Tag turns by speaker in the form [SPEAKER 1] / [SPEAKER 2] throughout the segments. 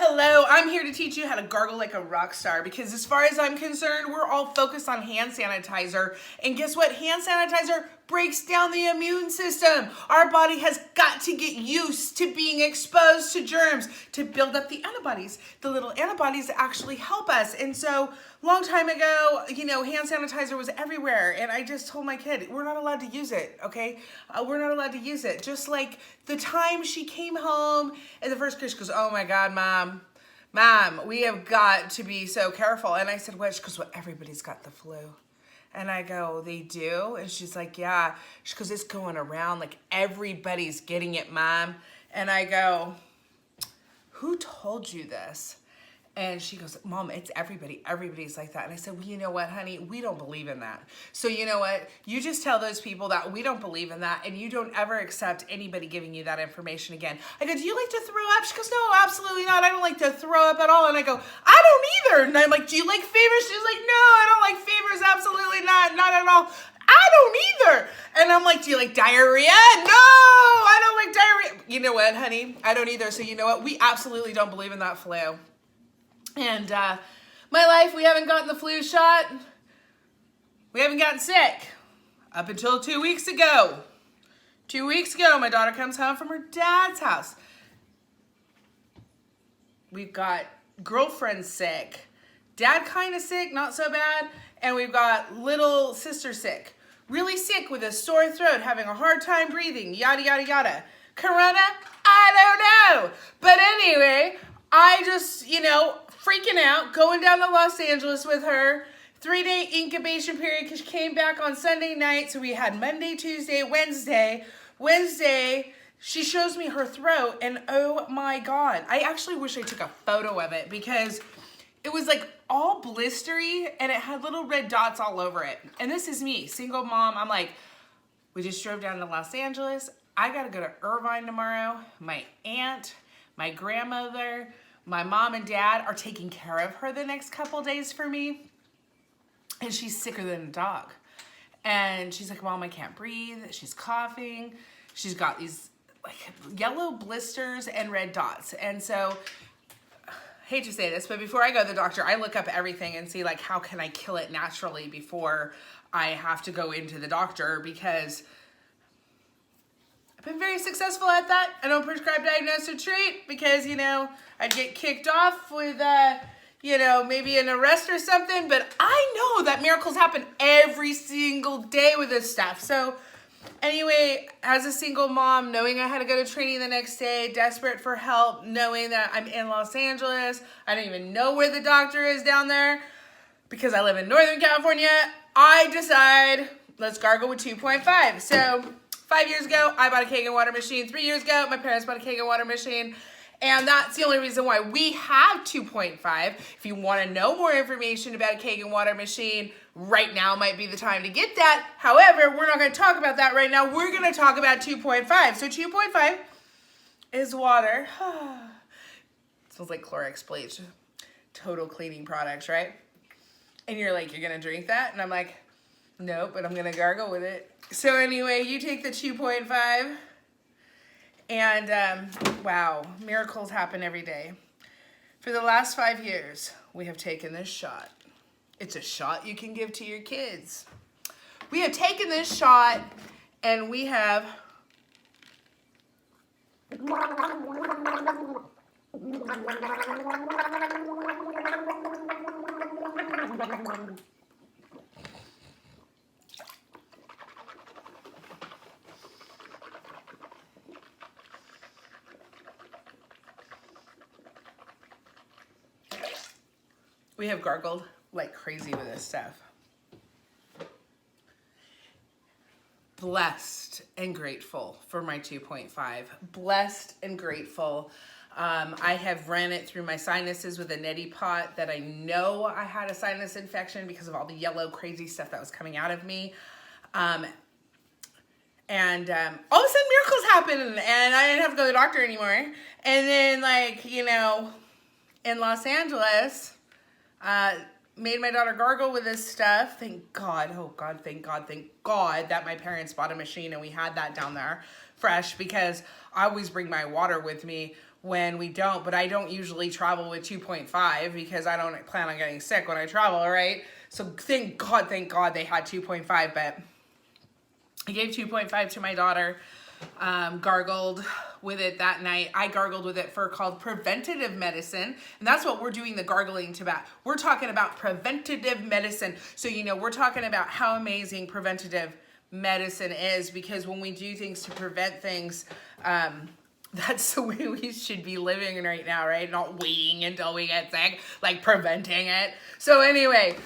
[SPEAKER 1] Hello, I'm here to teach you how to gargle like a rock star because as far as I'm concerned, we're all focused on hand sanitizer. And guess what? Hand sanitizer breaks down the immune system. Our body has got to get used to being exposed to germs to build up the antibodies. The little antibodies actually help us. And so long time ago, hand sanitizer was everywhere. And I just told my kid, we're not allowed to use it, okay? We're not allowed to use it. Just like the time she came home in the first grade, she goes, oh my God, Mom, we have got to be so careful. And I said, what? She goes, well, everybody's got the flu. And I go, they do? And she's like, yeah. She goes, it's going around like everybody's getting it, Mom. And I go, who told you this? And she goes, Mom, it's everybody. Everybody's like that. And I said, well, you know what, honey? We don't believe in that. So you know what? You just tell those people that we don't believe in that and you don't ever accept anybody giving you that information again. I go, do you like to throw up? She goes, no, absolutely not. I don't like to throw up at all. And I go, I don't either. And I'm like, do you like fevers? She's like, no, I don't like fevers. Absolutely not. Not at all. I don't either. And I'm like, do you like diarrhea? No, I don't like diarrhea. You know what, honey? I don't either. So you know what? We absolutely don't believe in that flu. And my life, we haven't gotten the flu shot. We haven't gotten sick up until 2 weeks ago. 2 weeks ago, my daughter comes home from her dad's house. We've got girlfriend sick, dad kind of sick, not so bad, and we've got little sister sick. Really sick with a sore throat, having a hard time breathing, yada, yada, yada. Corona? I don't know. But anyway, I just, freaking out, going down to Los Angeles with her. 3-day incubation period because she came back on Sunday night. So we had Monday, Tuesday, Wednesday. Wednesday, she shows me her throat and oh my God. I actually wish I took a photo of it because it was like all blistery and it had little red dots all over it. And this is me, single mom. I'm like, we just drove down to Los Angeles. I got to go to Irvine tomorrow. My aunt, my grandmother, my mom and dad are taking care of her the next couple days for me. And she's sicker than a dog. And she's like, Mom, I can't breathe. She's coughing. She's got these like yellow blisters and red dots. And so, I hate to say this, but before I go to the doctor, I look up everything and see like, how can I kill it naturally before I have to go into the doctor because been very successful at that. I don't prescribe, diagnose, or treat because, I'd get kicked off with, maybe an arrest or something. But I know that miracles happen every single day with this stuff. So anyway, as a single mom, knowing I had to go to training the next day, desperate for help, knowing that I'm in Los Angeles, I don't even know where the doctor is down there because I live in Northern California, I decide, let's gargle with 2.5. So 5 years ago, I bought a Kangen water machine. 3 years ago, my parents bought a Kangen water machine. And that's the only reason why we have 2.5. If you want to know more information about a Kangen water machine, right now might be the time to get that. However, we're not going to talk about that right now. We're going to talk about 2.5. So 2.5 is water. Smells like Clorox bleach. Total cleaning products, right? And you're like, you're going to drink that? And I'm like, nope, but I'm going to gargle with it. So anyway, you take the 2.5 and wow, miracles happen every day. For the last 5 years, we have taken this shot. It's a shot you can give to your kids. We have taken this shot and we have gargled like crazy with this stuff. Blessed and grateful for my 2.5. Blessed and grateful. I have ran it through my sinuses with a neti pot that I know I had a sinus infection because of all the yellow crazy stuff that was coming out of me. And all of a sudden miracles happen and I didn't have to go to the doctor anymore. And then in Los Angeles, made my daughter gargle with this stuff. Thank God, oh God, thank God that my parents bought a machine and we had that down there. fresh because I always bring my water with me when we don't, but I don't usually travel with 2.5 because I don't plan on getting sick when I travel, right? So thank God they had 2.5, but I gave 2.5 to my daughter, gargled with it that night. I gargled with it for called preventative medicine, and that's what we're doing the gargling to about. We're talking about preventative medicine. So, we're talking about how amazing preventative medicine is, because when we do things to prevent things, that's the way we should be living right now, right? Not waiting until we get sick, like preventing it. So anyway,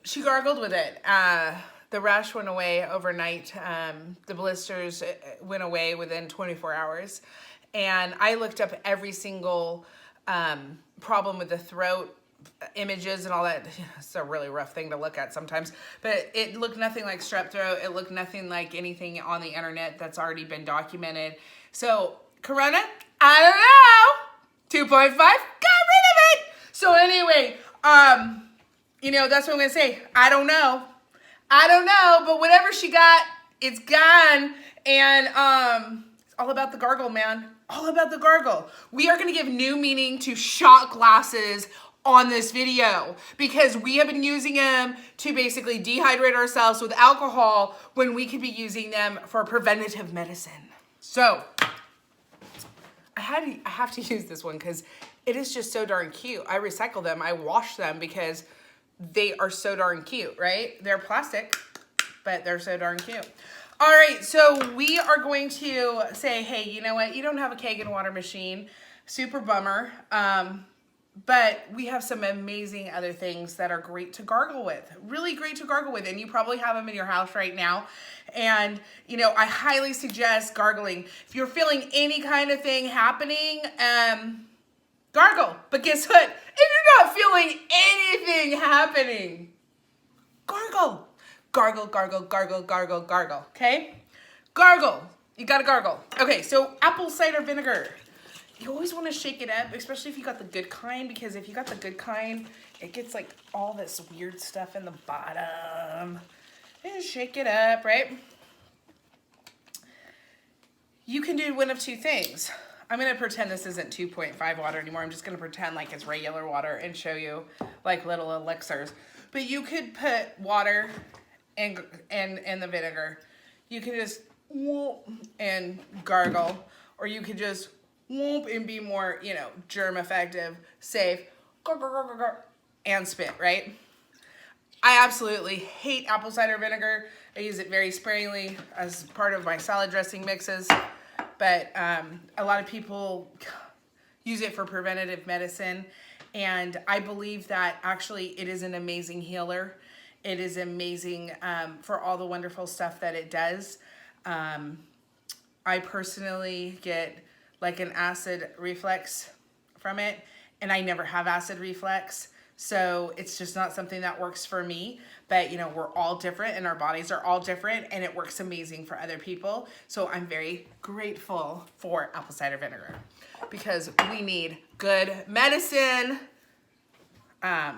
[SPEAKER 1] she gargled with it. The rash went away overnight. The blisters went away within 24 hours. And I looked up every single problem with the throat, images and all that. It's a really rough thing to look at sometimes, but it looked nothing like strep throat. It looked nothing like anything on the internet that's already been documented. So Corona, I don't know, 2.5, got rid of it. So anyway, that's what I'm gonna say. I don't know, but whatever she got, it's gone. And it's all about the gargle, man. All about the gargle. We are gonna give new meaning to shot glasses on this video, because we have been using them to basically dehydrate ourselves with alcohol when we could be using them for preventative medicine. So I have to use this one because it is just so darn cute. I recycle them, I wash them because they are so darn cute, right? They're plastic, but they're so darn cute. All right, so we are going to say, hey, you know what? You don't have a Kangen water machine. Super bummer. But we have some amazing other things that are great to gargle with. Really great to gargle with. And you probably have them in your house right now. And, I highly suggest gargling. If you're feeling any kind of thing happening, gargle. But guess what? If you're not feeling anything happening, gargle. Gargle, gargle, gargle, gargle, gargle. Okay? Gargle. You gotta gargle. Okay, so apple cider vinegar. You always want to shake it up, especially if you got the good kind, because if you got the good kind, it gets like all this weird stuff in the bottom. And shake it up, right? You can do one of two things. I'm going to pretend this isn't 2.5 water anymore. I'm just going to pretend like it's regular water and show you like little elixirs. But you could put water and the vinegar. You can just whoop and gargle, or you could just whoop and be more, germ effective, safe, and spit, right? I absolutely hate apple cider vinegar. I use it very sparingly as part of my salad dressing mixes, but a lot of people use it for preventative medicine, and I believe that actually it is an amazing healer. It is amazing for all the wonderful stuff that it does. I personally get like an acid reflux from it, and I never have acid reflux, so it's just not something that works for me. But we're all different and our bodies are all different, and it works amazing for other people. So I'm very grateful for apple cider vinegar because we need good medicine. I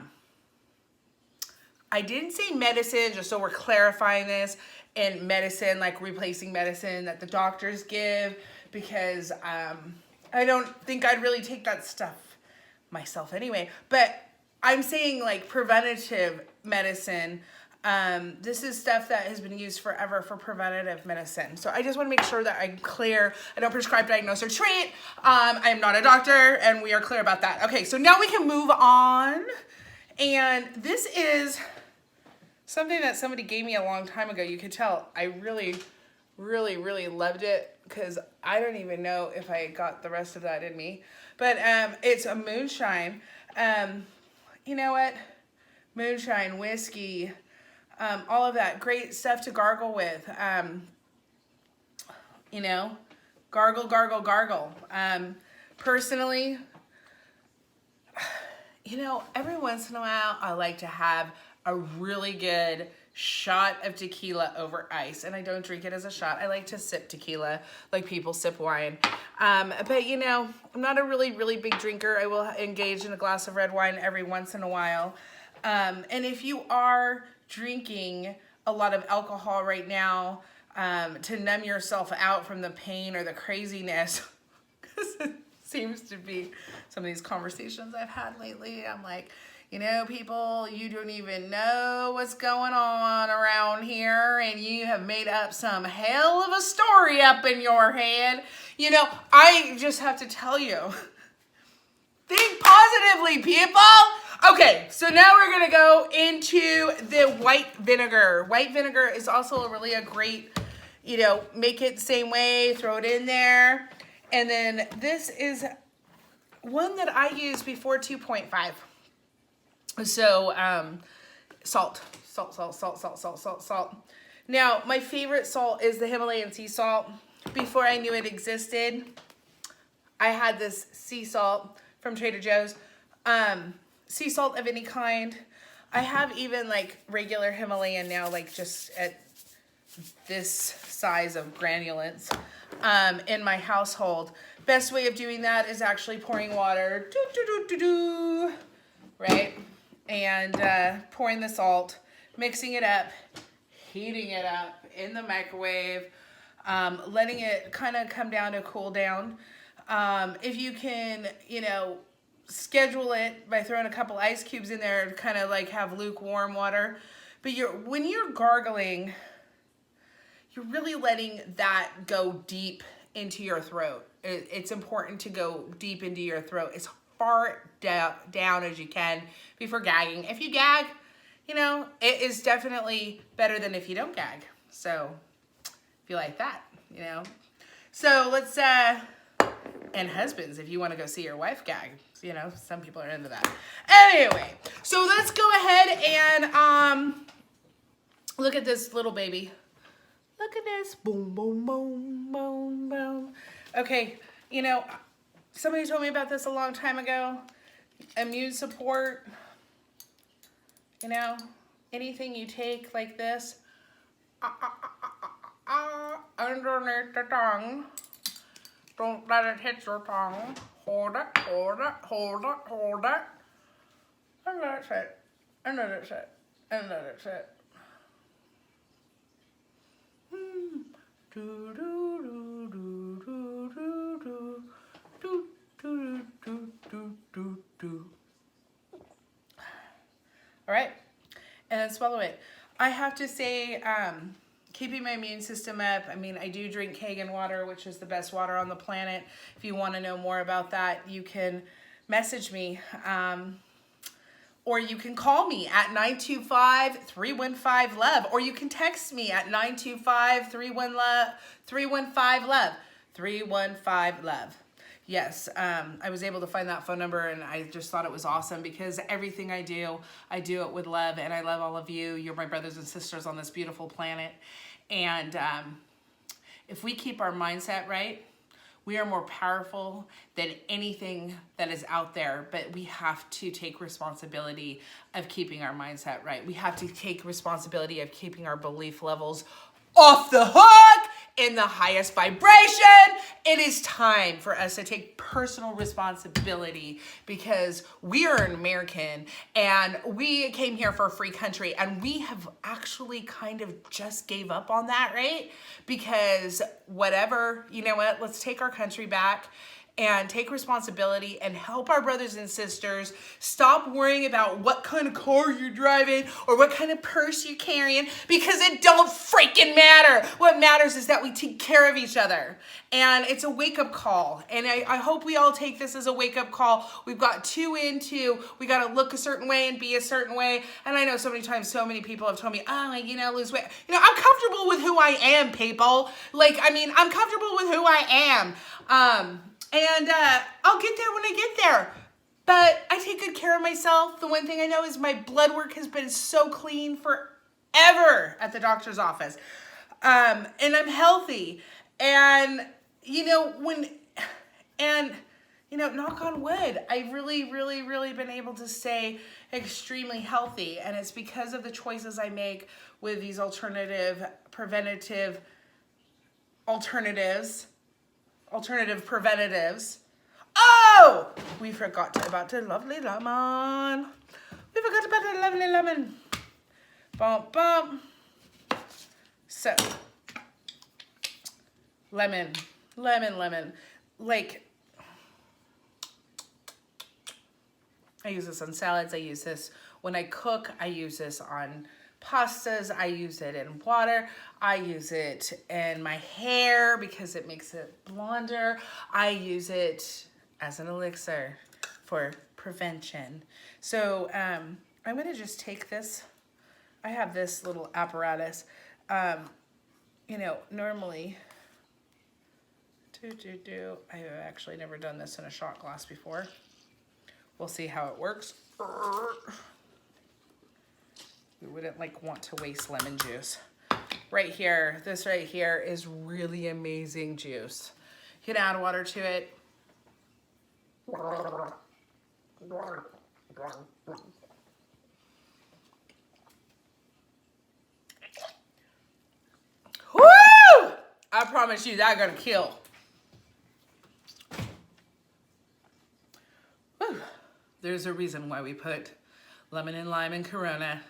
[SPEAKER 1] didn't say medicine, just so we're clarifying this, and medicine like replacing medicine that the doctors give, because I don't think I'd really take that stuff myself anyway. But I'm saying like preventative medicine. This is stuff that has been used forever for preventative medicine. So I just want to make sure that I'm clear. I don't prescribe, diagnose, or treat. I am not a doctor, and we are clear about that. Okay, so now we can move on. And this is something that somebody gave me a long time ago. You could tell I really, really, really loved it, because I don't even know if I got the rest of that in me. But it's a moonshine. You know what? Moonshine, whiskey, all of that great stuff to gargle with. Gargle, gargle, gargle. Personally, every once in a while, I like to have a really good shot of tequila over ice, and I don't drink it as a shot. I like to sip tequila like people sip wine. But I'm not a really, really big drinker. I will engage in a glass of red wine every once in a while. And if you are drinking a lot of alcohol right now, to numb yourself out from the pain or the craziness. Because it seems to be some of these conversations I've had lately. I'm like, you know, people, you don't even know what's going on around here, and you have made up some hell of a story up in your head. You know, I just have to tell you, think positively, people. Okay, so now we're gonna go into the white vinegar. White vinegar is also a great, you know, make it the same way, throw it in there. And then this is one that I use before 2.5. So, salt. Now, my favorite salt is the Himalayan sea salt. Before I knew it existed, I had this sea salt from Trader Joe's. Sea salt of any kind. I have even like regular Himalayan now, like just at this size of granulates, in my household. Best way of doing that is actually pouring water, right? And pouring the salt, mixing it up, heating it up in the microwave, letting it kind of come down to cool down. If you can, you know, schedule it by throwing a couple ice cubes in there, kind of like have lukewarm water. But when you're gargling, you're really letting that go deep into your throat. It's important to go deep into your throat as far down as you can before gagging. If you gag, you know, it is definitely better than if you don't gag. So if you like that, you know. So let's, and husbands, if you want to go see your wife gag, you know, some people are into that. Anyway, so let's go ahead and look at this little baby. Look at this. Boom, boom, boom, boom, boom. Okay, you know, somebody told me about this a long time ago. Immune support, you know, anything you take like this, underneath the tongue. Don't let it hit your tongue. Hold it, hold it, hold it, hold it. And let it sit. And let it sit. And let it sit. Do do do do do do do do do do do do. All right, and then swallow it. I have to say, keeping my immune system up. I mean, I do drink Kangen water, which is the best water on the planet. If you want to know more about that, you can message me. Or you can call me at 925-315-LOVE. Or you can text me at 925-315-LOVE. 315-LOVE. Yes, I was able to find that phone number, and I just thought it was awesome because everything I do it with love, and I love all of you. You're my brothers and sisters on this beautiful planet. And if we keep our mindset right, we are more powerful than anything that is out there, but we have to take responsibility of keeping our mindset right. We have to take responsibility of keeping our belief levels off the hook in the highest vibration. It is time for us to take personal responsibility because we are an American and we came here for a free country, and we have actually kind of just gave up on that, right? Because whatever, you know what, let's take our country back and take responsibility and help our brothers and sisters stop worrying about what kind of car you're driving or what kind of purse you're carrying, because it don't freaking matter. What matters is that we take care of each other. And it's a wake-up call. And I hope we all take this as a wake-up call. We've got we got to look a certain way and be a certain way. And I know so many times, so many people have told me, oh, you know, lose weight. You know, I'm comfortable with who I am, people. Like, I mean, I'm comfortable with who I am. And I'll get there when I get there. But I take good care of myself. The one thing I know is my blood work has been so clean forever at the doctor's office. And I'm healthy. And, you know, knock on wood, I've really, really, really been able to stay extremely healthy. And it's because of the choices I make with these alternative preventatives. Oh, we forgot about the lovely lemon. Bump, bump. So, Lemon, lemon, lemon. Like, I use this on salads. I use this when I cook. I use this on pastas. I use it in water. I use it in my hair because it makes it blonder. I use it as an elixir for prevention. So I'm gonna just take this. I have this little apparatus. You know, normally, I've actually never done this in a shot glass before. We'll see how it works. We wouldn't like want to waste lemon juice. Right here, this right here is really amazing juice. You can add water to it. Woo! I promise you that's gonna kill. Woo. There's a reason why we put lemon and lime in Corona.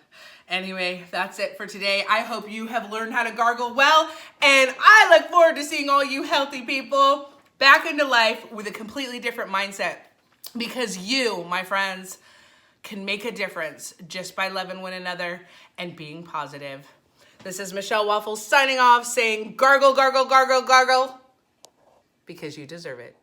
[SPEAKER 1] Anyway, that's it for today. I hope you have learned how to gargle well, and I look forward to seeing all you healthy people back into life with a completely different mindset, because you, my friends, can make a difference just by loving one another and being positive. This is Michelle Waffles signing off, saying gargle, gargle, gargle, gargle, because you deserve it.